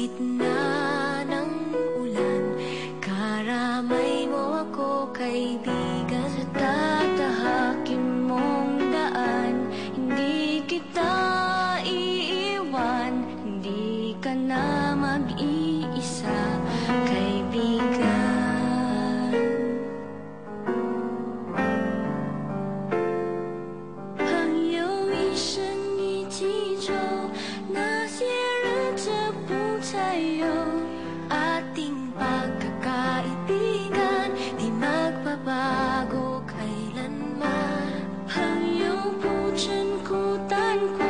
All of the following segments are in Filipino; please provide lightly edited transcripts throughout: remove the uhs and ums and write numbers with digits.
gitna ng ulan, karamay mo ako, kaibigan. Sa tatahakin mong daan, hindi kita iiwan, hindi ka na mag-iisa, kaibigan. Ating pagkakaibigan, di magbabago kailanman. 朋友不真孤单过，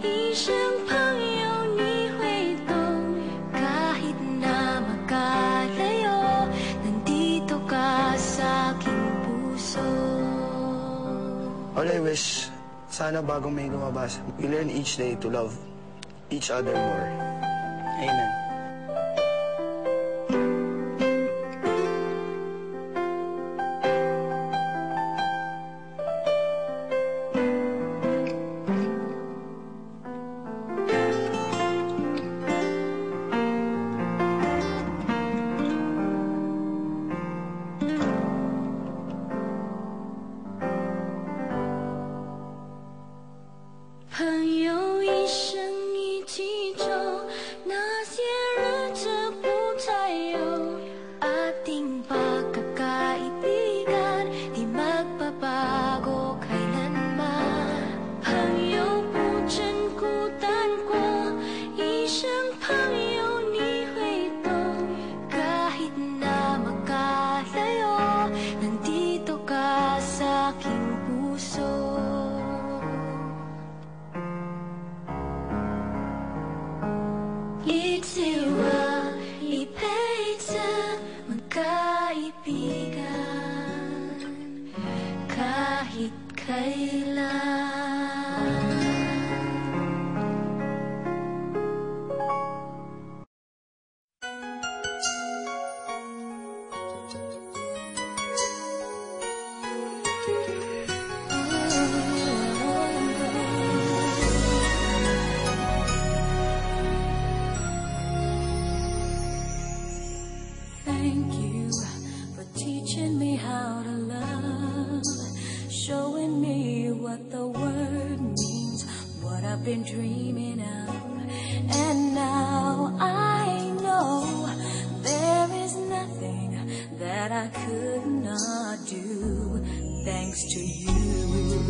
一生朋友你会懂。Kahit na magkalayo, nandito ka sa aking puso. All I wish, sana bagong may lumabas, we learn each day to love each other more. Amen. Thank you for teaching me how to love, showing me what the word means, what I've been dreaming of. And now I know there is nothing that I could not do, thanks to you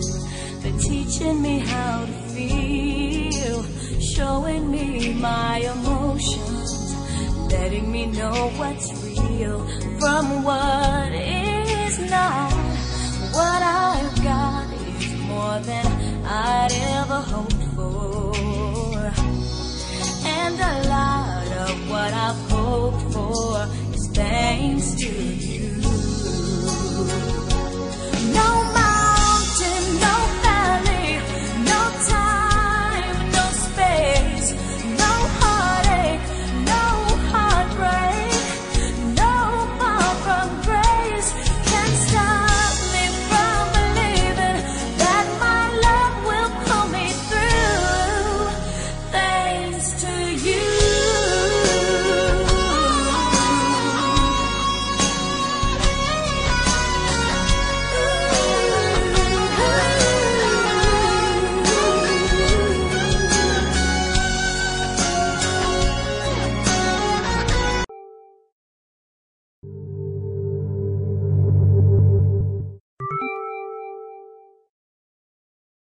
for teaching me how to feel, showing me my emotions, letting me know what's real from what is not. What I've got is more than I'd ever hoped for, and a lot of what I've hoped for is thanks to you.